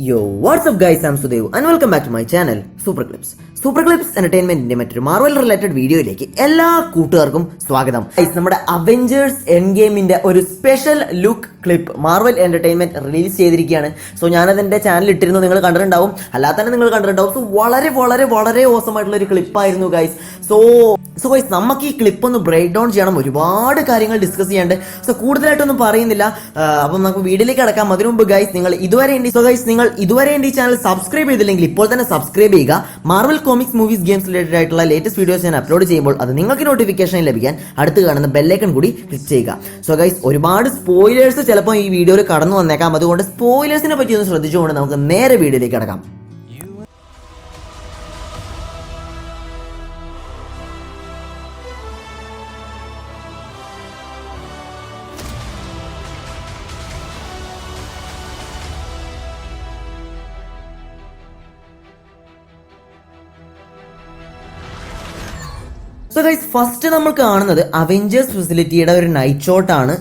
Yo, what's up guys, I'm Sudev and welcome back to my channel, Super Clips. Super clips എന്റർടൈൻമെന്റിന്റെ മറ്റൊരു Marvel related വീഡിയോയിലേക്ക് എല്ലാ കൂട്ടുകാർക്കും സ്വാഗതം. നമ്മുടെ അവെഞ്ചേഴ്സ് എൻഡ് ഗെയിമിന്റെ ഒരു special look clip Marvel entertainment release ചെയ്തിരിക്കുകയാണ്. സോ ഞാനത് എന്റെ ചാനൽ ഇട്ടിരുന്നു, നിങ്ങൾ കണ്ടിട്ടുണ്ടാവും, അല്ലാതെ തന്നെ നിങ്ങൾ കണ്ടിട്ടുണ്ടാവും. സോ വളരെ വളരെ വളരെ ഓസം ആയിട്ടുള്ള ഒരു ക്ലിപ്പായിരുന്നു ഗൈസ്. സോ ഗൈസ്, നമുക്ക് ഈ ക്ലിപ്പ് ഒന്ന് ബ്രേക്ക് ഡൗൺ ചെയ്യണം, ഒരുപാട് കാര്യങ്ങൾ ഡിസ്കസ് ചെയ്യാണ്ട്. സോ കൂടുതലായിട്ടൊന്നും പറയുന്നില്ല, അപ്പം നമുക്ക് വീഡിയോയിലേക്ക് കിടക്കാം. അതിനു മുമ്പ് ഗൈസ്, നിങ്ങൾ ഇതുവരെ എന്റെ ഈ ചാനൽ സബ്സ്ക്രൈബ് ചെയ്തില്ലെങ്കിൽ ഇപ്പോൾ തന്നെ സബ്സ്ക്രൈബ് ചെയ്യുക. Marvel comics, movies, games related ആയിട്ടുള്ള ലേറ്റസ്റ്റ് വീഡിയോസ് ഞാൻ അപ്ലോഡ് ചെയ്യുമ്പോൾ അത് നിങ്ങൾക്ക് നോട്ടിഫിക്കേഷൻ ലഭിക്കാൻ അടുത്ത് കാണുന്ന ബെല്ലൈക്കൺ കൂടി ക്ലിക്ക് ചെയ്യുക. സോ ഗൈസ്, ഒരുപാട് സ്പോയിലേഴ്സ് ചിലപ്പോൾ ഈ വീഡിയോയിൽ കടന്നു വന്നേക്കാം, അതുകൊണ്ട് സ്പോയിലേഴ്സിനെ പറ്റി ഒന്ന് ശ്രദ്ധിച്ചുകൊണ്ട് നമുക്ക് നേരെ വീഡിയോയിലേക്ക് കിടക്കാം. സോ ഗൈസ്, ഫസ്റ്റ് നമ്മൾ കാണുന്നത് അവെഞ്ചേഴ്സ് ഫെസിലിറ്റിയുടെ ഒരു നൈറ്റ് ഷോട്ട് ആണ്.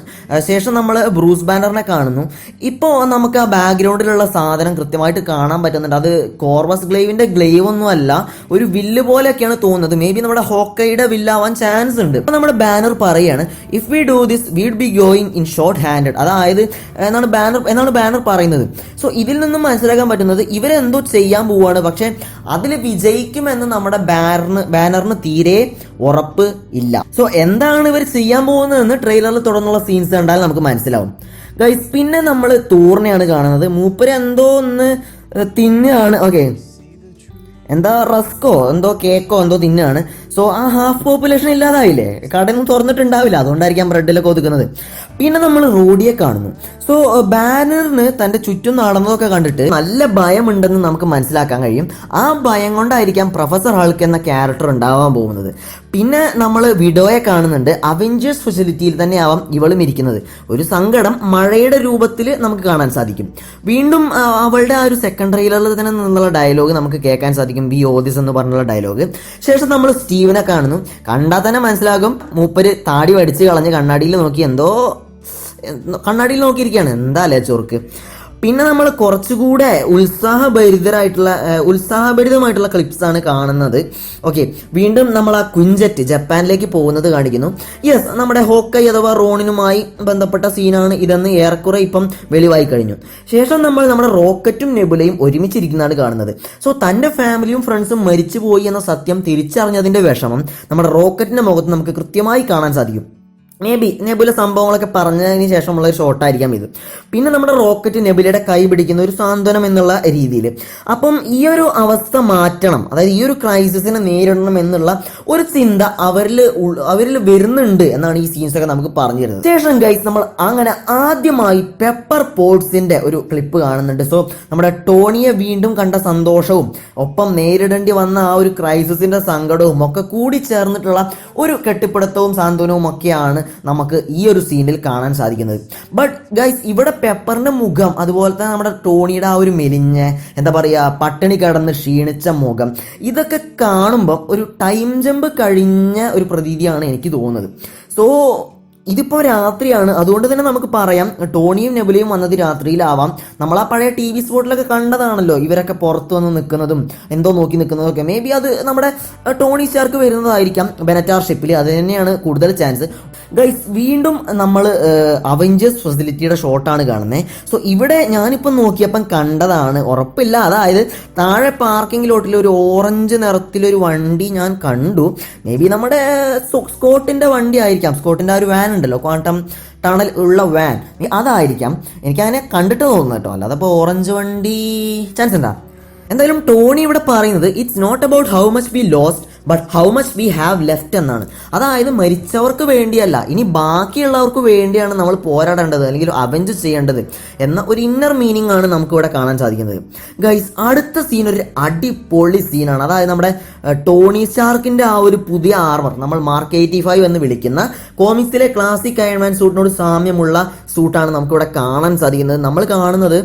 ശേഷം നമ്മൾ ബ്രൂസ് ബാനറിനെ കാണുന്നു. ഇപ്പോൾ നമുക്ക് ആ ബാക്ക്ഗ്രൗണ്ടിലുള്ള സാധനം കൃത്യമായിട്ട് കാണാൻ പറ്റുന്നുണ്ട്. അത് കോർവസ് ഗ്ലേവിന്റെ ഗ്ലേവ് ഒന്നും അല്ല, ഒരു വില്ല് പോലെയൊക്കെയാണ് തോന്നുന്നത്. മേ ബി നമ്മുടെ ഹോക്കയുടെ വില്ലാവാൻ ചാൻസ് ഉണ്ട്. ഇപ്പൊ നമ്മുടെ ബാനർ പറയാണ്, if we do this we'd be going in short handed. അതായത് എന്നാണ് ബാനർ പറയുന്നത്. സോ ഇതിൽ നിന്നും മനസ്സിലാക്കാൻ പറ്റുന്നത് ഇവരെന്തോ ചെയ്യാൻ പോവാണ്, പക്ഷെ അതിൽ വിജയിക്കുമെന്ന് നമ്മുടെ ബാനറിന് തീരെ ഉറപ്പ് ഇല്ല. സോ എന്താണ് ഇവർ ചെയ്യാൻ പോകുന്നതെന്ന് ട്രെയിലറിൽ തുടർന്നുള്ള സീൻസ് കണ്ടാൽ നമുക്ക് മനസ്സിലാവും ഗൈസ്. പിന്നെ നമ്മൾ തോറിനെയാണ് കാണുന്നത്. മൂപ്പര് എന്തോ ഒന്ന് തിന്നാണ്. ഓക്കെ, എന്താ റസ്കോ എന്തോ കേക്കോ എന്തോ തിന്നാണ്. സോ ആ ഹാഫ് പോപ്പുലേഷൻ ഇല്ലാതായില്ലേ, കടയൊന്നും തുറന്നിട്ടുണ്ടാവില്ല, അതുകൊണ്ടായിരിക്കാം ബ്രെഡിലൊക്കെ ഒതുക്കുന്നത്. പിന്നെ നമ്മൾ റോഡിയെ കാണുന്നു. സോ ബാനറിന് തന്റെ ചുറ്റും നടന്നതൊക്കെ കണ്ടിട്ട് നല്ല ഭയമുണ്ടെന്ന് നമുക്ക് മനസ്സിലാക്കാൻ കഴിയും. ആ ഭയം കൊണ്ടായിരിക്കാം പ്രൊഫസർ ഹൾക്ക് എന്ന ക്യാരക്ടർ ഉണ്ടാവാൻ പോകുന്നത്. പിന്നെ നമ്മൾ വിഡോയെ കാണുന്നുണ്ട്. അവെഞ്ചേഴ്സ് ഫെസിലിറ്റിയിൽ തന്നെ ആവാം ഇവളും ഇരിക്കുന്നത്. ഒരു സങ്കടം മഴയുടെ രൂപത്തിൽ നമുക്ക് കാണാൻ സാധിക്കും. വീണ്ടും അവളുടെ ആ ഒരു സെക്കൻഡ് ട്രെയിലറിൽ തന്നെ നിന്നുള്ള ഡയലോഗ് നമുക്ക് കേൾക്കാൻ സാധിക്കും, ബി ഓദിസ് എന്ന് പറഞ്ഞുള്ള ഡയലോഗ്. ശേഷം നമ്മൾ സ്റ്റീവനെ കാണുന്നു. കണ്ടാൽ തന്നെ മനസ്സിലാകും മൂപ്പര് താടി വടിച്ച് കളഞ്ഞ് കണ്ണാടിയിൽ നോക്കിയിരിക്കുകയാണ്. എന്താ അല്ലേ ചൊർക്ക്. പിന്നെ നമ്മൾ കുറച്ചുകൂടെ ഉത്സാഹഭരിതമായിട്ടുള്ള ക്ലിപ്സ് ആണ് കാണുന്നത്. ഓക്കെ, വീണ്ടും നമ്മൾ ആ കുഞ്ചറ്റ് ജപ്പാനിലേക്ക് പോകുന്നത് കാണിക്കുന്നു. യെസ്, നമ്മുടെ ഹോക്കൈ അഥവാ റോണിനുമായി ബന്ധപ്പെട്ട സീനാണ് ഇതെന്ന് ഏറെക്കുറെ ഇപ്പം വെളിവായി കഴിഞ്ഞു. ശേഷം നമ്മൾ നമ്മുടെ റോക്കറ്റും നെബുലയും ഒരുമിച്ചിരിക്കുന്നതാണ് കാണുന്നത്. സോ തന്റെ ഫാമിലിയും ഫ്രണ്ട്സും മരിച്ചുപോയി എന്ന സത്യം തിരിച്ചറിഞ്ഞതിന്റെ വിഷമം നമ്മുടെ റോക്കറ്റിന്റെ മുഖത്ത് നമുക്ക് കൃത്യമായി കാണാൻ സാധിക്കും. മേ ബി നെബുല സംഭവങ്ങളൊക്കെ പറഞ്ഞതിന് ശേഷമുള്ള ഒരു ഷോട്ടായിരിക്കാം ഇത്. പിന്നെ നമ്മുടെ റോക്കറ്റ് നെബുലയുടെ കൈ പിടിക്കുന്ന ഒരു സാന്ത്വനം എന്നുള്ള രീതിയിൽ. അപ്പം ഈ ഒരു അവസ്ഥ മാറ്റണം, അതായത് ഈ ഒരു ക്രൈസിസിനെ നേരിടണം എന്നുള്ള ഒരു ചിന്ത അവരിൽ വരുന്നുണ്ട് എന്നാണ് ഈ സീൻസ് ഒക്കെ നമുക്ക് പറഞ്ഞു തരുന്നത്. ശേഷം ഗൈസ്, നമ്മൾ അങ്ങനെ ആദ്യമായി പെപ്പർ പോട്ട്സിന്റെ ഒരു ക്ലിപ്പ് കാണുന്നുണ്ട്. സോ നമ്മുടെ ടോണിയെ വീണ്ടും കണ്ട സന്തോഷവും ഒപ്പം നേരിടേണ്ടി വന്ന ആ ഒരു ക്രൈസിസിന്റെ സങ്കടവും ഒക്കെ കൂടി ചേർന്നിട്ടുള്ള ഒരു കെട്ടിപ്പിടുത്തവും സാന്ത്വനവും ഒക്കെയാണ് നമുക്ക് ഈ ഒരു സീനിൽ കാണാൻ സാധിക്കുന്നത്. ബട്ട് ഗൈസ്, ഇവിടെ പെപ്പറിന്റെ മുഖം, അതുപോലെ തന്നെ നമ്മുടെ ടോണിയുടെ ആ ഒരു മെലിഞ്ഞ എന്താ പറയുക പട്ടിണി കിടന്ന് ക്ഷീണിച്ച മുഖം, ഇതൊക്കെ കാണുമ്പോൾ ഒരു ടൈം ജമ്പ് കഴിഞ്ഞ ഒരു പ്രതീതിയാണ് എനിക്ക് തോന്നുന്നത്. സോ ഇതിപ്പോൾ രാത്രിയാണ്, അതുകൊണ്ട് തന്നെ നമുക്ക് പറയാം ടോണിയും നെബുലയും വന്നത് രാത്രിയിലാവാം. നമ്മൾ ആ പഴയ ടി വി സ്പോട്ടിലൊക്കെ കണ്ടതാണല്ലോ ഇവരൊക്കെ പുറത്തു വന്ന് നിൽക്കുന്നതും എന്തോ നോക്കി നിൽക്കുന്നതൊക്കെ. മേ ബി അത് നമ്മുടെ ടോണി സ്റ്റാർക്ക് വരുന്നതായിരിക്കാം ബെനറ്റാർ ഷിപ്പിൽ, അത് തന്നെയാണ് കൂടുതൽ ചാൻസ്. ഗൈസ്, വീണ്ടും നമ്മൾ അവെഞ്ചേഴ്സ് ഫെസിലിറ്റിയുടെ ഷോട്ടാണ് കാണുന്നത്. സോ ഇവിടെ ഞാനിപ്പം നോക്കിയപ്പം കണ്ടതാണ്, ഉറപ്പില്ല. അതായത് താഴെ പാർക്കിംഗ് ലോട്ടിൽ ഒരു ഓറഞ്ച് നിറത്തിലൊരു വണ്ടി ഞാൻ കണ്ടു. മേ ബി നമ്മുടെ സ്കോട്ടിന്റെ വണ്ടി ആയിരിക്കാം, സ്കോട്ടിന്റെ ആ ഒരു വാൻ ഉണ്ടല്ലോ, ക്വാണ്ടം ടണൽ ഉള്ള വാൻ, അതായിരിക്കാം. എനിക്കതിനെ കണ്ടിട്ട് തോന്നുന്നു കേട്ടോ, അല്ലാതെ ഇപ്പോൾ ഓറഞ്ച് വണ്ടി ചാൻസ് ഉണ്ടാ. എന്തായാലും ടോണി ഇവിടെ പറയുന്നത് it's not about how much we lost but how much we have left എന്നാണ്. അതായത് മരിച്ചവർക്ക് വേണ്ടിയല്ല, ഇനി ബാക്കിയുള്ളവർക്ക് വേണ്ടിയാണ് നമ്മൾ പോരാടേണ്ടത് അല്ലെങ്കിൽ അവെഞ്ച് ചെയ്യേണ്ടത് എന്ന ഒരു ഇന്നർ മീനിങ് ആണ് നമുക്കിവിടെ കാണാൻ സാധിക്കുന്നത്. ഗൈസ്, അടുത്ത സീൻ ഒരു അടിപൊളി സീനാണ്. അതായത് നമ്മുടെ ടോണി സ്റ്റാർക്കിന്റെ ആ ഒരു പുതിയ ആർമർ, നമ്മൾ മാർക്ക് 85 എന്ന് വിളിക്കുന്ന കോമിക്സിലെ ക്ലാസിക് അയൺമാൻ സൂട്ടിനോട് സാമ്യമുള്ള സൂട്ടാണ് നമുക്കിവിടെ കാണാൻ സാധിക്കുന്നത്. നമ്മൾ കാണുന്നത്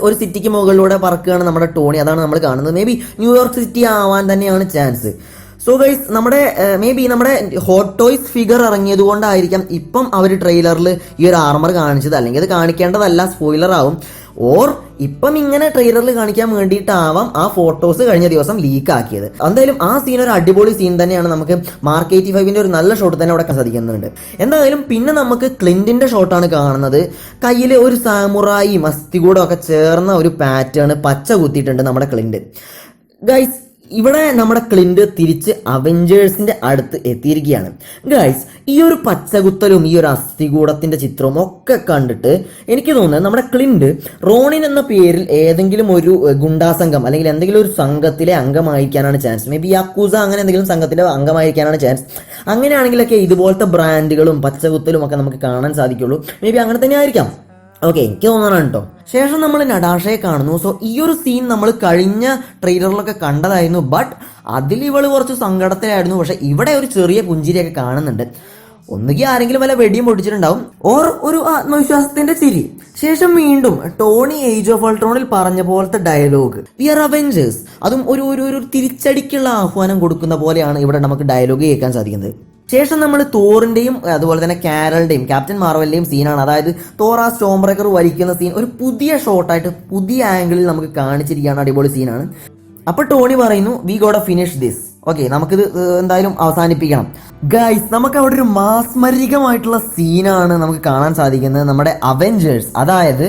ഒരു സിറ്റിക്ക് മുകളിലൂടെ പറക്കുകയാണ് നമ്മുടെ ടോണി, അതാണ് നമ്മൾ കാണുന്നത്. മേ ബി ന്യൂയോർക്ക് സിറ്റി ആവാൻ തന്നെയാണ് ചാൻസ്. സോ ഗൈസ്, നമ്മുടെ മേ ബി നമ്മുടെ ഹോട്ട് ടോയ്സ് ഫിഗർ ഇറങ്ങിയത് കൊണ്ടായിരിക്കാം ഇപ്പം അവർ ട്രെയിലറിൽ ഈ ഒരു ആർമർ കാണിച്ചത്, അല്ലെങ്കിൽ അത് കാണിക്കേണ്ടതല്ല, സ്പോയിലർ ആവും. ഓർ ഇപ്പം ഇങ്ങനെ ട്രെയിലറിൽ കാണിക്കാൻ വേണ്ടിയിട്ടാവാം ആ ഫോട്ടോസ് കഴിഞ്ഞ ദിവസം ലീക്ക് ആക്കിയത്. എന്തായാലും ആ സീൻ ഒരു അടിപൊളി സീൻ തന്നെയാണ്. നമുക്ക് മാർക്ക് 85 ഒരു നല്ല ഷോട്ട് തന്നെ അവിടെ സാധിക്കുന്നുണ്ട്. എന്തായാലും പിന്നെ നമുക്ക് ക്ലിന്റിന്റെ ഷോട്ടാണ് കാണുന്നത്. കയ്യിൽ ഒരു സാമുറായി മസ്തികൂടം ഒക്കെ ചേർന്ന ഒരു പാറ്റേൺ പച്ച കുത്തിയിട്ടുണ്ട് നമ്മുടെ ക്ലിന്റ്. ഗൈസ്, ഇവിടെ നമ്മുടെ ക്ലിന്റ് തിരിച്ച് അവഞ്ചേഴ്സിന്റെ അടുത്ത് എത്തിയിരിക്കുകയാണ്. ഗൈസ്, ഈ ഒരു പച്ചകുത്തലും ഈ ഒരു അസ്ഥികൂടത്തിന്റെ ചിത്രവും ഒക്കെ കണ്ടിട്ട് എനിക്ക് തോന്നുന്നത് നമ്മുടെ ക്ലിന്റ് റോണിൻ എന്ന പേരിൽ ഏതെങ്കിലും ഒരു ഗുണ്ടാസംഘം അല്ലെങ്കിൽ എന്തെങ്കിലും ഒരു സംഘത്തിലെ അംഗമായിരിക്കാനാണ് ചാൻസ്. മേ ബി യാക്കൂസ അങ്ങനെ എന്തെങ്കിലും സംഘത്തിലെ അംഗമായിരിക്കാനാണ് ചാൻസ്. അങ്ങനെയാണെങ്കിലൊക്കെ ഇതുപോലത്തെ ബ്രാൻഡുകളും പച്ചകുത്തലും ഒക്കെ നമുക്ക് കാണാൻ സാധിക്കുള്ളൂ. മേ ബി അങ്ങനെ തന്നെ ആയിരിക്കാം. ഓക്കെ, എനിക്ക് തോന്നണം കേട്ടോ. ശേഷം നമ്മൾ നടാഷയെ കാണുന്നു. സോ ഈ ഒരു സീൻ നമ്മൾ കഴിഞ്ഞ ട്രെയിലറിലൊക്കെ കണ്ടതായിരുന്നു. ബട്ട് അതിൽ ഇവള് കുറച്ച് സങ്കടത്തിലായിരുന്നു. പക്ഷെ ഇവിടെ ഒരു ചെറിയ പുഞ്ചിരിയൊക്കെ കാണുന്നുണ്ട്. ഒന്നുകിൽ ആരെങ്കിലും വല്ല വെടിയും പൊട്ടിച്ചിട്ടുണ്ടാവും, ഓർ ഒരു ആത്മവിശ്വാസത്തിന്റെ ചിരി. ശേഷം വീണ്ടും ടോണി ഏജ് ഓഫ് അൾട്രോണിൽ പറഞ്ഞ പോലത്തെ ഡയലോഗ്, വി ആർ അവെഞ്ചേഴ്സ്. അതും ഒരു തിരിച്ചടിക്കുള്ള ആഹ്വാനം കൊടുക്കുന്ന പോലെയാണ് ഇവിടെ നമുക്ക് ഡയലോഗ് കേൾക്കാൻ സാധിക്കുന്നത്. ശേഷം നമ്മൾ തോറിന്റെയും അതുപോലെ തന്നെ കാരലിന്റെയും ക്യാപ്റ്റൻ മാർവലിന്റെയും സീനാണ്. അതായത് തോർ ആ സ്റ്റോം ബ്രേക്കർ വലിക്കുന്ന സീൻ ഒരു പുതിയ ഷോട്ടായിട്ട് പുതിയ ആംഗിളിൽ നമുക്ക് കാണിച്ചിരിക്കുകയാണ്. അടിപൊളി സീനാണ്. അപ്പൊ ടോണി പറയുന്നു, we got finish this. Okay, നമുക്കിത് എന്തായാലും അവസാനിപ്പിക്കണം. ഗൈസ്, നമുക്ക് അവിടെ ഒരു മാസ്മരികമായിട്ടുള്ള സീനാണ് നമുക്ക് കാണാൻ സാധിക്കുന്നത്. നമ്മുടെ അവെഞ്ചേഴ്സ്, അതായത്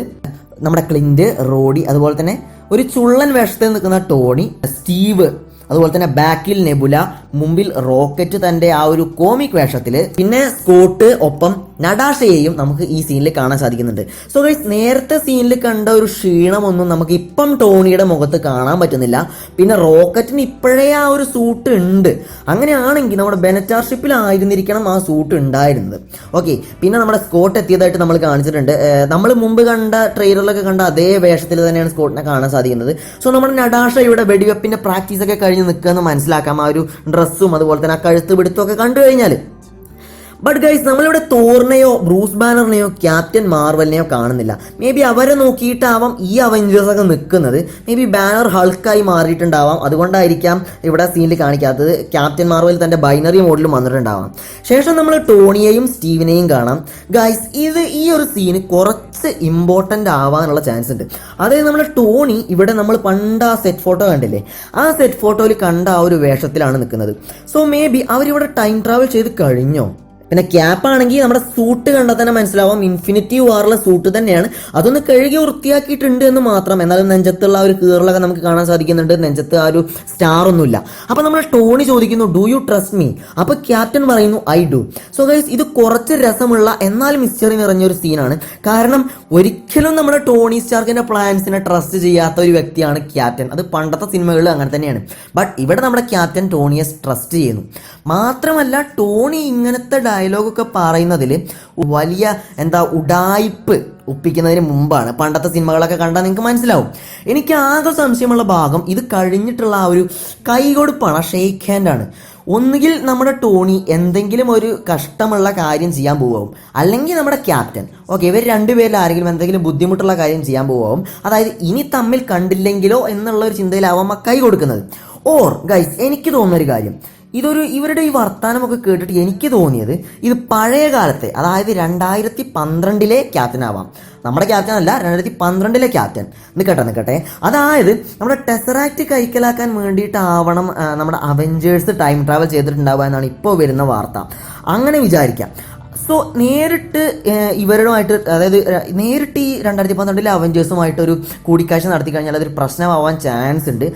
നമ്മുടെ ക്ലിന്റ്, റോഡി, അതുപോലെ തന്നെ ഒരു ചുള്ളൻ വേഷത്തിൽ നിൽക്കുന്ന ടോണി, സ്റ്റീവ്, അതുപോലെ തന്നെ ബാക്കിൽ നെബുല, മുമ്പിൽ റോക്കറ്റ് തന്റെ ആ ഒരു കോമിക് വേഷത്തില്, പിന്നെ സ്കോട്ട്, ഒപ്പം നടാഷയെയും നമുക്ക് ഈ സീനിൽ കാണാൻ സാധിക്കുന്നുണ്ട്. സോ ഗൈസ്, നേരത്തെ സീനിൽ കണ്ട ഒരു ക്ഷീണമൊന്നും നമുക്ക് ഇപ്പം ടോണിയുടെ മുഖത്ത് കാണാൻ പറ്റുന്നില്ല. പിന്നെ റോക്കറ്റിന് ഇപ്പോഴേ ആ ഒരു സൂട്ട് ഉണ്ട്. അങ്ങനെയാണെങ്കിൽ നമ്മുടെ ബെനറ്റാർ ഷിപ്പിലായിരുന്നിരിക്കണം ആ സൂട്ട് ഉണ്ടായിരുന്നത്. ഓക്കെ, പിന്നെ നമ്മുടെ സ്കോട്ട് എത്തിയതായിട്ട് നമ്മൾ കാണിച്ചിട്ടുണ്ട്. നമ്മൾ മുമ്പ് കണ്ട ട്രെയിലറിലൊക്കെ കണ്ട അതേ വേഷത്തിൽ തന്നെയാണ് സ്കോട്ടിനെ കാണാൻ സാധിക്കുന്നത്. സോ നമ്മുടെ നടാഷയുടെ വെടിവെപ്പിന്റെ പ്രാക്ടീസ് ഒക്കെ കഴിഞ്ഞ് നിൽക്കുകയെന്ന് മനസ്സിലാക്കാം. ആ ഒരു ഡ്രസ്സും അതുപോലെ തന്നെ ആ കഴുത്ത് പിടുത്തം ഒക്കെ കണ്ടു കഴിഞ്ഞാൽ. ബട്ട് ഗൈസ്, നമ്മളിവിടെ തോറിനെയോ ബ്രൂസ് ബാനറിനെയോ ക്യാപ്റ്റൻ മാർവലിനെയോ കാണുന്നില്ല. മേ ബി അവരെ നോക്കിയിട്ടാവാം ഈ അവഞ്ചേഴ്സ് ഒക്കെ നിൽക്കുന്നത്. മേ ബി ബാനർ ഹൾക്കായി മാറിയിട്ടുണ്ടാവാം. അതുകൊണ്ടായിരിക്കാം ഇവിടെ സീനിൽ കാണിക്കാത്തത്. ക്യാപ്റ്റൻ മാർവൽ തന്റെ ബൈനറി മോഡിലും വന്നിട്ടുണ്ടാവാം. ശേഷം നമ്മൾ ടോണിയെയും സ്റ്റീവിനെയും കാണാം. ഗൈസ്, ഈ ഒരു സീന് കുറച്ച് ഇമ്പോർട്ടൻ്റ് ആവാനുള്ള ചാൻസ് ഉണ്ട്. അതായത് നമ്മുടെ ടോണി ഇവിടെ നമ്മൾ പണ്ട് ആ സെറ്റ് ഫോട്ടോ കണ്ടില്ലേ, ആ സെറ്റ് ഫോട്ടോയിൽ കണ്ട ആ ഒരു വേഷത്തിലാണ് നിൽക്കുന്നത്. സോ മേ ബി അവരിവിടെ ടൈം ട്രാവൽ ചെയ്ത് കഴിഞ്ഞോ? പിന്നെ ക്യാപ്പ് ആണെങ്കിൽ നമ്മുടെ സൂട്ട് കണ്ടാൽ തന്നെ മനസ്സിലാവാം ഇൻഫിനിറ്റി വാറുള്ള സൂട്ട് തന്നെയാണ്. അതൊന്ന് കഴുകി വൃത്തിയാക്കിയിട്ടുണ്ട് എന്ന് മാത്രം. എന്നാലും നെഞ്ചത്തുള്ള ഒരു കീറലൊക്കെ നമുക്ക് കാണാൻ സാധിക്കുന്നുണ്ട്. നെഞ്ചത്ത് ആ ഒരു സ്റ്റാർ ഒന്നുമില്ല. അപ്പൊ നമ്മൾ ടോണി ചോദിക്കുന്നു, ഡു യു ട്രസ്റ്റ് മീ? അപ്പൊ ക്യാപ്റ്റൻ പറയുന്നു, ഐ ഡു. സോ ഗൈസ്, ഇത് കുറച്ച് രസമുള്ള എന്നാൽ മിസ്റ്ററി നിറഞ്ഞൊരു സീനാണ്. കാരണം ഒരിക്കലും നമ്മുടെ ടോണി സ്റ്റാർക്കിന്റെ പ്ലാൻസിനെ ട്രസ്റ്റ് ചെയ്യാത്ത ഒരു വ്യക്തിയാണ് ക്യാപ്റ്റൻ. അത് പണ്ടത്തെ സിനിമകളിൽ അങ്ങനെ തന്നെയാണ്. ബട്ട് ഇവിടെ നമ്മുടെ ക്യാപ്റ്റൻ ടോണിയെ ട്രസ്റ്റ് ചെയ്യുന്നു. മാത്രമല്ല ടോണി ഇങ്ങനത്തെ ഡയലോഗൊക്കെ പറയുന്നതിൽ വലിയ ഉഡായിപ്പ് ഒപ്പിക്കുന്നതിന് മുമ്പാണ്. പണ്ടത്തെ സിനിമകളൊക്കെ കണ്ടാൽ നിങ്ങൾക്ക് മനസ്സിലാവും. എനിക്ക് ആകെ സംശയമുള്ള ഭാഗം ഇത് കഴിഞ്ഞിട്ടുള്ള ആ ഒരു കൈകൊടുപ്പാണ്, ഷെയ്ക്ക് ഹാൻഡാണ്. ഒന്നുകിൽ നമ്മുടെ ടോണി എന്തെങ്കിലും ഒരു കഷ്ടമുള്ള കാര്യം ചെയ്യാൻ പോവും, അല്ലെങ്കിൽ നമ്മുടെ ക്യാപ്റ്റൻ. ഓക്കെ, ഇവർ രണ്ടുപേരിൽ ആരെങ്കിലും എന്തെങ്കിലും ബുദ്ധിമുട്ടുള്ള കാര്യം ചെയ്യാൻ പോവും. അതായത് ഇനി തമ്മിൽ കണ്ടില്ലെങ്കിലോ എന്നുള്ള ഒരു ചിന്തയിലാവാം കൈ കൊടുക്കുന്നത്. ഓർ ഗൈസ്, എനിക്ക് തോന്നുന്നൊരു കാര്യം, ഇവരുടെ ഈ വർത്താനമൊക്കെ കേട്ടിട്ട് എനിക്ക് തോന്നിയത് ഇത് പഴയ കാലത്തെ, അതായത് 2012 ക്യാപ്റ്റൻ ആവാം. നമ്മുടെ ക്യാപ്റ്റൻ അല്ല, 2012 ക്യാപ്റ്റൻ. നിൽക്കട്ടെ. അതായത് നമ്മുടെ ടെസറാക്ട് കൈക്കലാക്കാൻ വേണ്ടിയിട്ടാവണം നമ്മുടെ അവെഞ്ചേഴ്സ് ടൈം ട്രാവൽ ചെയ്തിട്ടുണ്ടാവുക എന്നാണ് ഇപ്പോൾ വരുന്ന വാർത്ത. അങ്ങനെ വിചാരിക്കാം. സോ നേരിട്ട് ഇവരുമായിട്ട്, അതായത് നേരിട്ട് ഈ 2012 അവെഞ്ചേഴ്സുമായിട്ടൊരു കൂടിക്കാഴ്ച നടത്തി കഴിഞ്ഞാൽ അതൊരു പ്രശ്നമാവാൻ ചാൻസ് ഉണ്ട്.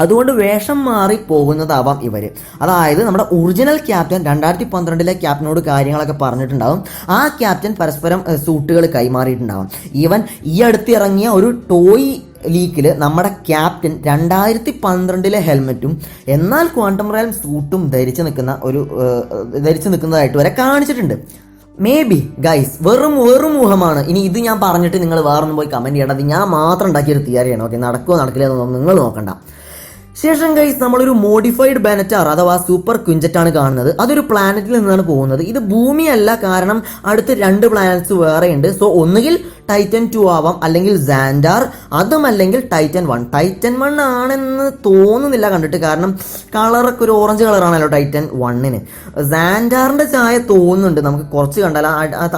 അതുകൊണ്ട് വേഷം മാറി പോകുന്നതാവാം ഇവര്. അതായത് നമ്മുടെ ഒറിജിനൽ ക്യാപ്റ്റൻ 2012 ക്യാപ്റ്റനോട് കാര്യങ്ങളൊക്കെ പറഞ്ഞിട്ടുണ്ടാവും. ആ ക്യാപ്റ്റൻ പരസ്പരം സൂട്ടുകൾ കൈമാറിയിട്ടുണ്ടാവും. ഈവൻ ഈ അടുത്ത് ഇറങ്ങിയ ഒരു ടോയ് ലീക്കിൽ നമ്മുടെ ക്യാപ്റ്റൻ 2012 ഹെൽമെറ്റും എന്നാൽ ക്വാണ്ടം റയൽ സൂട്ടും ധരിച്ചു നിൽക്കുന്നതായിട്ട് വരെ കാണിച്ചിട്ടുണ്ട്. മേ ബി ഗൈസ്, വെറും ഊഹമാണ്. ഇനി ഇത് ഞാൻ പറഞ്ഞിട്ട് നിങ്ങൾ വേറൊന്നും പോയി കമൻറ്റ് ചെയ്യണം. അത് ഞാൻ മാത്രം ഉണ്ടാക്കിയൊരു തിയറിയാണ്. ഓക്കെ, നടക്കുമോ നടക്കില്ല എന്നൊന്നും നിങ്ങൾ നോക്കണ്ട. ശേഷം ഗൈസ് നമ്മളൊരു മോഡിഫൈഡ് ബെനറ്റാർ അഥവാ സൂപ്പർ ക്വിഞ്ചറ്റ് ആണ് കാണുന്നത്. അതൊരു പ്ലാനറ്റിൽ നിന്നാണ് പോകുന്നത്. ഇത് ഭൂമിയല്ല, കാരണം അടുത്ത് 2 പ്ലാനറ്റ്സ് വേറെ ഉണ്ട്. സോ ഒന്നുകിൽ ടൈറ്റൻ 2 ആവാം, അല്ലെങ്കിൽ സാൻഡാർ, അതുമല്ലെങ്കിൽ ടൈറ്റൻ 1. ടൈറ്റൻ 1 ആണെന്ന് തോന്നുന്നില്ല കണ്ടിട്ട്, കാരണം കളറൊക്കെ ഒരു ഓറഞ്ച് കളറാണല്ലോ ടൈറ്റൻ 1-ന്. സാൻഡാറിന്റെ ചായ തോന്നുന്നുണ്ട്, നമുക്ക് കുറച്ച് കണ്ടാൽ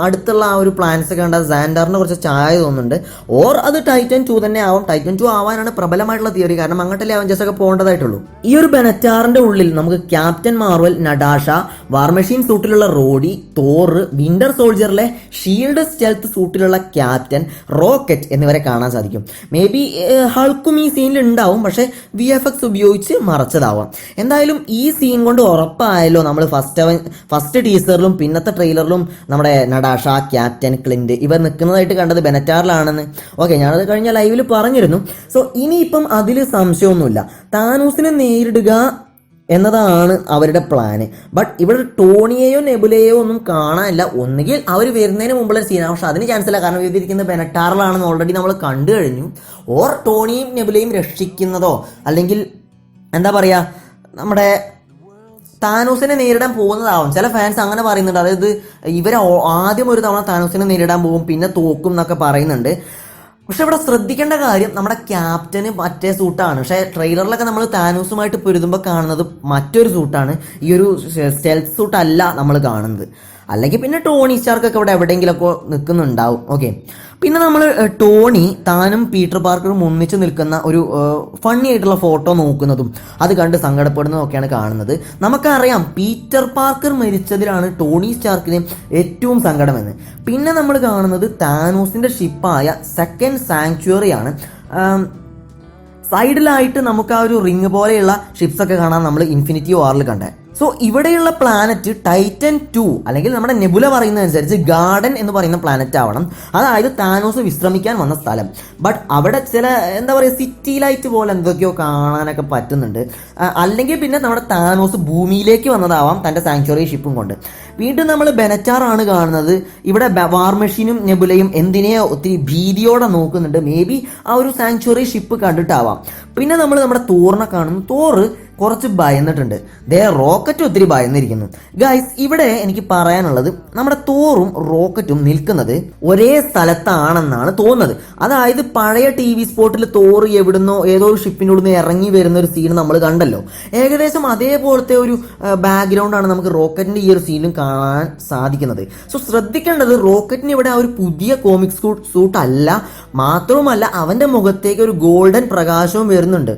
അടുത്തുള്ള ആ ഒരു പ്ലാനറ്റ്സ് ഒക്കെ കണ്ടാൽ സാൻഡാറിന്റെ കുറച്ച് ചായ തോന്നുന്നുണ്ട്. ഓർ അത് ടൈറ്റൻ 2 തന്നെ ആവാം. ടൈറ്റൻ 2 ആവാനാണ് പ്രബലമായിട്ടുള്ള തിയറി, കാരണം അങ്ങോട്ടല്ലേ അവഞ്ചേഴ്സ് ഒക്കെ പോകേണ്ടതായിട്ടുള്ളൂ. ഈ ഒരു ബെനറ്റാറിന്റെ ഉള്ളിൽ നമുക്ക് captain Marvel, Natasha, war machine സൂട്ടിലുള്ള റോഡി, തോർ, വിന്റർ സോൾജറിലെ ഷീൽഡ് സ്റ്റെൽത്ത് സൂട്ടിലുള്ള ക്യാപ്റ്റൻ, റോക്കറ്റ് എന്നിവരെ കാണാൻ സാധിക്കും. മേ ബി ഹൾക്കും ഈ സീനിൽ ഉണ്ടാവും, പക്ഷെ VFX ഉപയോഗിച്ച് മറച്ചതാവാം. എന്തായാലും ഈ സീൻ കൊണ്ട് ഉറപ്പായല്ലോ നമ്മൾ ഫസ്റ്റ് ടീസറിലും പിന്നത്തെ ട്രെയിലറിലും നമ്മുടെ നഡാഷ, ക്യാപ്റ്റൻ, ക്ലിന്റ് ഇവർ നിൽക്കുന്നതായിട്ട് കണ്ടത് ബെനറ്റാറിലാണെന്ന്. ഓക്കെ, ഞാനത് കഴിഞ്ഞ ലൈവിൽ പറഞ്ഞിരുന്നു. സോ ഇനിയിപ്പം അതിൽ സംശയമൊന്നുമില്ല, താനൂസിനെ നേരിടുക എന്നതാണ് അവരുടെ പ്ലാന്. ബട്ട് ഇവിടെ ടോണിയെയോ നെബുലയോ ഒന്നും കാണാനില്ല. ഒന്നുകിൽ അവർ വരുന്നതിന് മുമ്പുള്ള സീനാണ്, പക്ഷെ അതിന് ചാൻസ് ഇല്ല, കാരണം ഇതിരിക്കുന്നത് ബെനറ്റാറിലാണെന്ന് ഓൾറെഡി നമ്മൾ കണ്ടു കഴിഞ്ഞു. ഓർ ടോണിയും നെബുലയും രക്ഷിക്കുന്നതോ, അല്ലെങ്കിൽ എന്താ പറയുക, നമ്മുടെ താനോസിനെ നേരിടാൻ പോകുന്നതാവും. ചില ഫാൻസ് അങ്ങനെ പറയുന്നുണ്ട്, അതായത് ഇവരെ ആദ്യം ഒരു തവണ താനോസിനെ നേരിടാൻ പോകും, പിന്നെ തോക്കും എന്നൊക്കെ പറയുന്നുണ്ട്. പക്ഷെ ഇവിടെ ശ്രദ്ധിക്കേണ്ട കാര്യം, നമ്മുടെ ക്യാപ്റ്റന് മറ്റേ സൂട്ടാണ്. പക്ഷേ ട്രെയിലറിലൊക്കെ നമ്മൾ താനോസുമായിട്ട് പൊരുതുമ്പോൾ കാണുന്നത് മറ്റൊരു സൂട്ടാണ്. ഈ ഒരു സ്റ്റെൽത്ത് സൂട്ട് അല്ല നമ്മൾ കാണുന്നത്. അല്ലെങ്കിൽ പിന്നെ ടോണി സ്റ്റാർക്കൊക്കെ ഇവിടെ എവിടെയെങ്കിലുമൊക്കെ നിൽക്കുന്നുണ്ടാവും. ഓക്കെ, പിന്നെ നമ്മൾ ടോണി താനും പീറ്റർ പാർക്കറും ഒന്നിച്ച് നിൽക്കുന്ന ഒരു ഫണ്ണി ആയിട്ടുള്ള ഫോട്ടോ നോക്കുന്നതും അത് കണ്ട് സങ്കടപ്പെടുന്നതും ഒക്കെയാണ് കാണുന്നത്. നമുക്കറിയാം പീറ്റർ പാർക്കർ മരിച്ചതിലാണ് ടോണി സ്റ്റാർക്കിന് ഏറ്റവും സങ്കടമെന്ന്. പിന്നെ നമ്മൾ കാണുന്നത് താനോസിന്റെ ഷിപ്പായ സെക്കൻഡ് സാങ്ച്വറി ആണ്. സൈഡിലായിട്ട് നമുക്ക് ആ ഒരു റിങ് പോലെയുള്ള ഷിപ്സ് ഒക്കെ കാണാൻ നമ്മൾ ഇൻഫിനിറ്റി വാറിൽ കണ്ടേ. സോ ഇവിടെയുള്ള പ്ലാനറ്റ് ടൈറ്റൻ 2 അല്ലെങ്കിൽ നമ്മുടെ നെബുല പറയുന്നതനുസരിച്ച് ഗാർഡൻ എന്ന് പറയുന്ന പ്ലാനറ്റ് ആവണം. അതായത് താനോസ് വിശ്രമിക്കാൻ വന്ന സ്ഥലം. ബട്ട് അവിടെ ചില എന്താ പറയുക സിറ്റി ലൈറ്റ് പോലെ എന്തൊക്കെയോ കാണാനൊക്കെ പറ്റുന്നുണ്ട്. അല്ലെങ്കിൽ പിന്നെ നമ്മുടെ താനോസ് ഭൂമിയിലേക്ക് വന്നതാവാം തൻ്റെ സാങ്ച്വറി ഷിപ്പും കൊണ്ട്. വീണ്ടും നമ്മൾ ബെനറ്റാർ ആണ് കാണുന്നത്. ഇവിടെ വാർ മെഷീനും നെബുലയും എന്തിനെയോ ഒത്തിരി ഭീതിയോടെ നോക്കുന്നുണ്ട്. മേ ബി ആ ഒരു സാങ്ച്വറി ഷിപ്പ് കണ്ടിട്ടാവാം. പിന്നെ നമ്മൾ നമ്മുടെ തോറിനെ കാണുന്നു. തോറ് കുറച്ച് ഭയന്നിട്ടുണ്ട്. റോക്കറ്റും ഒത്തിരി ഭയന്നിരിക്കുന്നു. ഗൈസ്, ഇവിടെ എനിക്ക് പറയാനുള്ളത്, നമ്മുടെ തോറും റോക്കറ്റും നിൽക്കുന്നത് ഒരേ സ്ഥലത്താണെന്നാണ് തോന്നുന്നത്. അതായത് പഴയ TV സ്പോട്ടിൽ തോറ് എവിടുന്നോ ഏതോ ഒരു ഷിപ്പിൻ്റെ ഉള്ളിൽ നിന്ന് ഇറങ്ങി വരുന്ന ഒരു സീൻ നമ്മൾ കണ്ടല്ലോ. ഏകദേശം അതേപോലത്തെ ഒരു ബാക്ക്ഗ്രൗണ്ടാണ് നമുക്ക് റോക്കറ്റിന്റെ ഈ ഒരു സീനിലും കാണാൻ സാധിക്കുന്നത്. സോ ശ്രദ്ധിക്കേണ്ടത്, റോക്കറ്റിന് ഇവിടെ ആ ഒരു പുതിയ കോമിക് സൂട്ട് അല്ല. മാത്രവുമല്ല അവന്റെ മുഖത്തേക്ക് ഒരു ഗോൾഡൻ പ്രകാശവും വരുന്നുണ്ട്.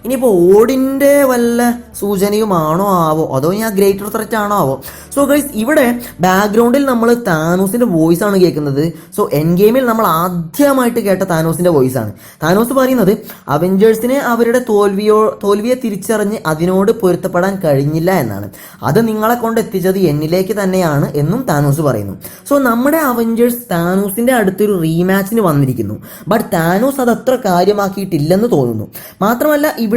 ഇനിയിപ്പോൾ ഓഡിൻ്റെ വല്ല സൂചനയുമാണോ ആവോ, അതോ ഞാൻ ഗ്രേറ്റർ ത്രെറ്റ് ആണോ ആവോ. സോ ഗൈസ്, ഇവിടെ ബാക്ക്ഗ്രൗണ്ടിൽ നമ്മൾ താനോസിന്റെ വോയിസ് ആണ് കേൾക്കുന്നത്. സോ എൻ ഗെയിമിൽ നമ്മൾ ആദ്യമായിട്ട് കേട്ട താനോസിന്റെ വോയിസ് ആണ്. താനോസ് പറയുന്നത് അവഞ്ചേഴ്സിന് അവരുടെ തോൽവിയെ തിരിച്ചറിഞ്ഞ് അതിനോട് പൊരുത്തപ്പെടാൻ കഴിഞ്ഞില്ല എന്നാണ്. അത് നിങ്ങളെ കൊണ്ട് എത്തിച്ചത് എന്നിലേക്ക് തന്നെയാണ് എന്നും താനോസ് പറയുന്നു. സോ നമ്മുടെ അവഞ്ചേഴ്സ് താനോസിന്റെ അടുത്തൊരു റീമാച്ചിന് വന്നിരിക്കുന്നു. ബട്ട് താനോസ് അത് അത്ര കാര്യമാക്കിയിട്ടില്ലെന്ന് തോന്നുന്നു. മാത്രമല്ല ഇവിടെ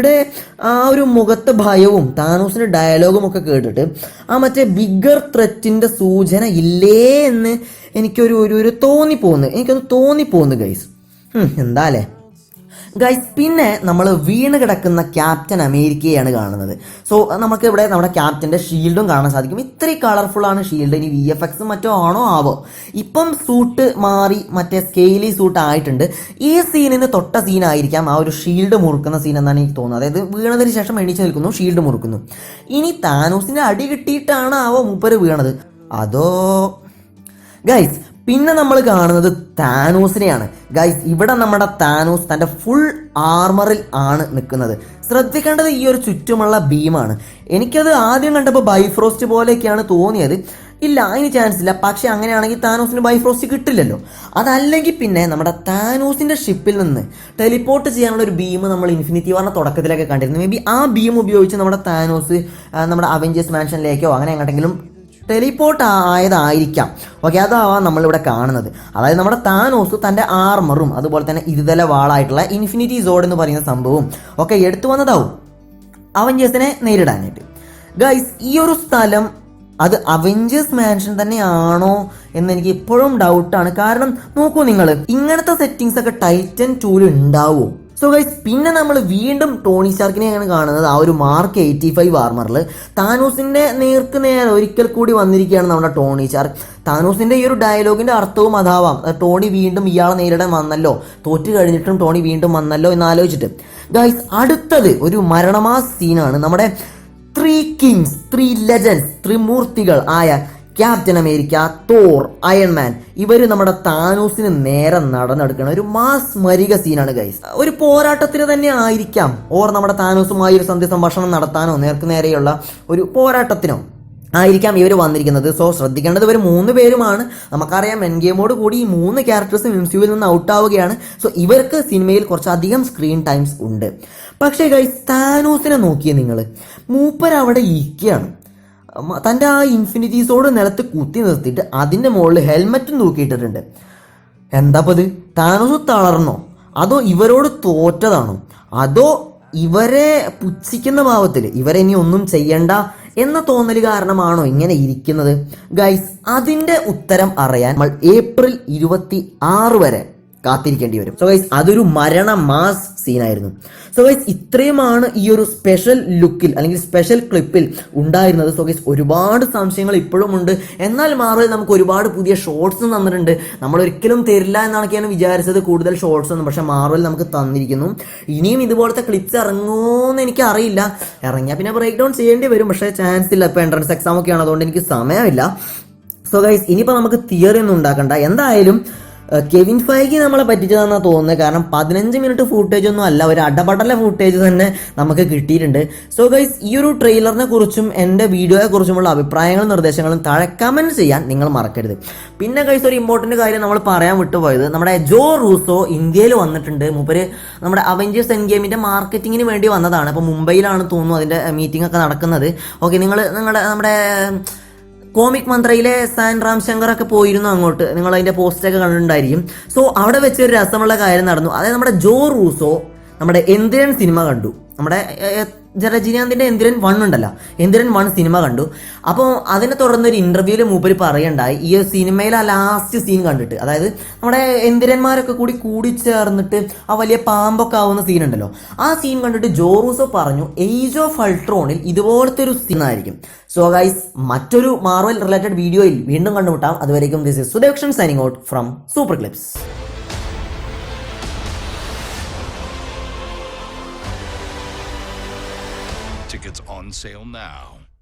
ആ ഒരു മുഖത്തെ ഭയവും താനോസിന്റെ ഡയലോഗും ഒക്കെ കേട്ടിട്ട് ആ മറ്റേ ബിഗർ ത്രെറ്റിന്റെ സൂചന ഇല്ലേ എന്ന് എനിക്കൊരു തോന്നിപ്പോന്നു ഗൈസ്. എന്താലേ ഗൈസ്. പിന്നെ നമ്മൾ വീണ് കിടക്കുന്ന ക്യാപ്റ്റൻ അമേരിക്കയാണ് കാണുന്നത്. സോ നമുക്ക് ഇവിടെ നമ്മുടെ ക്യാപ്റ്റന്റെ ഷീൽഡും കാണാൻ സാധിക്കും. ഇത്രയും കളർഫുൾ ആണ് ഷീൽഡ്. ഇനി VFX മറ്റോ ആണോ ആവോ. ഇപ്പം സൂട്ട് മാറി മറ്റേ സ്കെയിലി സൂട്ട് ആയിട്ടുണ്ട്. ഈ സീനിന് തൊട്ട സീനായിരിക്കാം ആ ഒരു ഷീൽഡ് മുറുക്കുന്ന സീൻ എന്നാണ് എനിക്ക് തോന്നുന്നത്. അതായത് വീണതിന് ശേഷം എണീച്ച് നിൽക്കുന്നു, ഷീൽഡ് മുറുക്കുന്നു. ഇനി താനോസിന്റെ അടി കിട്ടിയിട്ടാണ് ആവോ മൂപ്പര് വീണത്, അതോ ഗൈസ്. പിന്നെ നമ്മൾ കാണുന്നത് താനോസിനെയാണ്. ഗൈസ്, ഇവിടെ നമ്മുടെ താനോസ് തൻ്റെ ഫുൾ ആർമറിൽ ആണ് നിൽക്കുന്നത്. ശ്രദ്ധിക്കേണ്ടത് ഈ ഒരു ചുറ്റുമുള്ള ബീമാണ്. എനിക്കത് ആദ്യം കണ്ടപ്പോൾ ബൈഫ്രോസ്റ്റ് പോലെയൊക്കെയാണ് തോന്നിയത്. ഇല്ല, അതിന് ചാൻസ് ഇല്ല. പക്ഷെ അങ്ങനെയാണെങ്കിൽ താനോസിന് ബൈഫ്രോസ്റ്റ് കിട്ടില്ലല്ലോ. അതല്ലെങ്കിൽ പിന്നെ നമ്മുടെ താനോസിന്റെ ഷിപ്പിൽ നിന്ന് ടെലിപ്പോർട്ട് ചെയ്യാനുള്ള ഒരു ബീം നമ്മൾ ഇൻഫിനിറ്റി വാറിന്റെ തുടക്കത്തിലൊക്കെ കണ്ടിരുന്നു. മേ ബി ആ ബീം ഉപയോഗിച്ച് നമ്മുടെ താനോസ് നമ്മുടെ അവഞ്ചേഴ്സ് മാൻഷനിലേക്കോ അങ്ങനെ എങ്ങോട്ടെങ്കിലും ടെലിപ്പോർട്ട് ആയതായിരിക്കാം. ഓക്കെ, അതാവാം നമ്മളിവിടെ കാണുന്നത്. അതായത് നമ്മുടെ താനോസ് തൻ്റെ ആർമറും അതുപോലെ തന്നെ ഇരുതല വാളായിട്ടുള്ള ഇൻഫിനിറ്റി സോഡ് എന്ന് പറയുന്ന സംഭവവും ഒക്കെ എടുത്തു വന്നതാവും അവഞ്ചേഴ്സിനെ നേരിടാനായിട്ട്. ഗൈസ്, ഈ ഒരു സ്ഥലം അത് അവഞ്ചേഴ്സ് മാൻഷൻ തന്നെയാണോ എന്ന് എനിക്ക് ഇപ്പോഴും ഡൗട്ടാണ്. കാരണം നോക്കൂ നിങ്ങൾ, ഇങ്ങനത്തെ സെറ്റിങ്സ് ഒക്കെ ടൈറ്റൻ 2 ഉണ്ടാവുമോ? സോ ഗൈസ് പിന്നെ നമ്മൾ വീണ്ടും ടോണി സ്റ്റാർക്കിനെയാണ് കാണുന്നത് ആ ഒരു മാർക്ക് 85 ആർമറിൽ. താനോസിന്റെ നേർക്ക് നേരെ ഒരിക്കൽ കൂടി വന്നിരിക്കുകയാണ് നമ്മുടെ ടോണി സ്റ്റാർക്ക്. താനോസിന്റെ ഈ ഒരു ഡയലോഗിന്റെ അർത്ഥവും അതാവാം, ടോണി വീണ്ടും ഇയാളെ നേരിടാൻ വന്നല്ലോ, തോറ്റു കഴിഞ്ഞിട്ടും ടോണി വീണ്ടും വന്നല്ലോ എന്ന് ആലോചിച്ചിട്ട്. ഗൈസ് അടുത്തത് ഒരു മരണമാസ് സീനാണ്. നമ്മുടെ 3 കിങ്സ്, 3 ലെജൻഡ്സ്, ത്രിമൂർത്തികൾ ആയ ക്യാപ്റ്റൻ അമേരിക്ക, തോർ, അയൺമാൻ ഇവർ നമ്മുടെ താനോസിന് നേരെ നടന്നെടുക്കണം. ഒരു മാസ് മരിക സീനാണ് ഗൈസ്. ഒരു പോരാട്ടത്തിന് തന്നെ ആയിരിക്കാം, ഓർ നമ്മുടെ താനോസുമായി ഒരു സന്ധി സംഭാഷണം നടത്താനോ നേർക്ക് നേരെയുള്ള ഒരു പോരാട്ടത്തിനോ ആയിരിക്കാം ഇവർ വന്നിരിക്കുന്നത്. സോ ശ്രദ്ധിക്കേണ്ടത് ഇവർ 3 പേരുമാണ്. നമുക്കറിയാം എൻ ഗെയിമോട് കൂടി ഈ 3 ക്യാരക്ടേഴ്സും MCUവിൽ നിന്ന് ഔട്ട് ആവുകയാണ്. സോ ഇവർക്ക് സിനിമയിൽ കുറച്ചധികം സ്ക്രീൻ ടൈംസ് ഉണ്ട്. പക്ഷേ ഗൈസ് താനോസിനെ നോക്കിയേ നിങ്ങൾ, മൂപ്പർ അവിടെ ഇരിക്കുകയാണ്. തൻ്റെ ആ ഇൻഫിനിറ്റീസോട് നിലത്ത് കുത്തി നിർത്തിയിട്ട് അതിൻ്റെ മുകളിൽ ഹെൽമെറ്റും തൂക്കിയിട്ടിട്ടുണ്ട്. എന്താപ്പത്, താനോസ് തളർന്നോ, അതോ ഇവരോട് തോറ്റതാണോ, അതോ ഇവരെ പുച്ഛിക്കുന്ന ഭാവത്തിൽ ഇവരെ ഇനി ഒന്നും ചെയ്യണ്ട എന്ന തോന്നൽ കാരണമാണോ ഇങ്ങനെ ഇരിക്കുന്നത്? ഗൈസ് അതിൻ്റെ ഉത്തരം അറിയാൻ നമ്മൾ ഏപ്രിൽ 26 വരെ കാത്തിരിക്കേണ്ടി വരും. സോ ഗൈസ് അതൊരു മരണ മാസ് സീനായിരുന്നു. സോ ഗൈസ് ഇത്രയുമാണ് ഈ ഒരു സ്പെഷ്യൽ ലുക്കിൽ അല്ലെങ്കിൽ സ്പെഷ്യൽ ക്ലിപ്പിൽ ഉണ്ടായിരുന്നത്. സോ ഗൈസ് ഒരുപാട് സംശയങ്ങൾ ഇപ്പോഴും ഉണ്ട്. എന്നാൽ മാർവൽ നമുക്ക് ഒരുപാട് പുതിയ ഷോർട്സും തന്നിട്ടുണ്ട്. നമ്മൾ ഒരിക്കലും തരില്ല എന്നാണ് വിചാരിച്ചത് കൂടുതൽ ഷോർട്സ് ഒന്നും, പക്ഷെ മാർവൽ നമുക്ക് തന്നിരിക്കുന്നു. ഇനിയും ഇതുപോലത്തെ ക്ലിപ്സ് ഇറങ്ങുമോയെന്ന് എനിക്ക് അറിയില്ല. ഇറങ്ങിയാൽ പിന്നെ ബ്രേക്ക് ഡൗൺ ചെയ്യേണ്ടി വരും, പക്ഷേ ചാൻസ് ഇല്ല. ഇപ്പോൾ എൻട്രൻസ് എക്സാം ഒക്കെയാണ്, അതുകൊണ്ട് എനിക്ക് സമയമില്ല. സോ ഗൈസ് ഇനിയിപ്പോൾ നമുക്ക് തിയറി ഒന്നും ഉണ്ടാക്കണ്ട. എന്തായാലും കെവിൻ ഫൈഗി നമ്മളെ പറ്റിച്ചതെന്നാണ് തോന്നുന്നത്. കാരണം 15 മിനിറ്റ് ഫൂട്ടേജ് ഒന്നും അല്ല, ഒരു അടപടല ഫൂട്ടേജ് തന്നെ നമുക്ക് കിട്ടിയിട്ടുണ്ട്. സോ ഗൈസ് ഈ ഒരു ട്രെയിലറിനെ കുറിച്ചും എൻ്റെ വീഡിയോയെ കുറിച്ചുമുള്ള അഭിപ്രായങ്ങളും നിർദ്ദേശങ്ങളും താഴെ കമൻറ്റ് ചെയ്യാൻ നിങ്ങൾ മറക്കരുത്. പിന്നെ ഗൈസ് ഒരു ഇമ്പോർട്ടൻ്റ് കാര്യം നമ്മൾ പറയാൻ വിട്ടുപോയത്, നമ്മുടെ ജോ റൂസോ ഇന്ത്യയിൽ വന്നിട്ടുണ്ട്. മൂപ്പര് നമ്മുടെ അവഞ്ചേഴ്സ് എൻ ഗെയിമിൻ്റെ മാർക്കറ്റിങ്ങിന് വേണ്ടി വന്നതാണ്. അപ്പോൾ മുംബൈയിലാണ് തോന്നുന്നു അതിൻ്റെ മീറ്റിംഗ് ഒക്കെ നടക്കുന്നത്. ഓക്കെ, നമ്മുടെ കോമിക് മന്ത്രയിലെ സാൻ റാം ശങ്കർ ഒക്കെ പോയിരുന്നു അങ്ങോട്ട്, നിങ്ങൾ അതിന്റെ പോസ്റ്റൊക്കെ കണ്ടിട്ടുണ്ടായിരിക്കും. സോ അവിടെ വെച്ച് ഒരു രസമുള്ള കാര്യം നടന്നു. അതായത് നമ്മുടെ ജോ റൂസോ നമ്മുടെ എന്തിരൻ സിനിമ കണ്ടു. നമ്മുടെ രജനീകാന്തിന്റെ എന്തിരൻ 1 ഉണ്ടല്ലോ, എന്തിരൻ 1 സിനിമ കണ്ടു. അപ്പോൾ അതിനെ തുടർന്നൊരു ഇന്റർവ്യൂവിൽ മൂപ്പര് പറയണ്ടായി ഈ സിനിമയിലെ ആ ലാസ്റ്റ് സീൻ കണ്ടിട്ട്, അതായത് നമ്മുടെ എന്തിരന്മാരൊക്കെ കൂടി ചേർന്നിട്ട് ആ വലിയ പാമ്പൊക്കെ ആവുന്ന സീൻ ഉണ്ടല്ലോ, ആ സീൻ കണ്ടിട്ട് ജോ റൂസോ പറഞ്ഞു ഏജ് ഓഫ് അൾട്രോണിൽ ഇതുപോലത്തെ ഒരു സീൻ ആയിരിക്കും. സോ ഗൈസ് മറ്റൊരു മാർവൽ റിലേറ്റഡ് വീഡിയോയിൽ വീണ്ടും കണ്ടുമുട്ടാം. അതുവരേക്കും this is Sudevshan signing out from super clips. Tickets on sale now.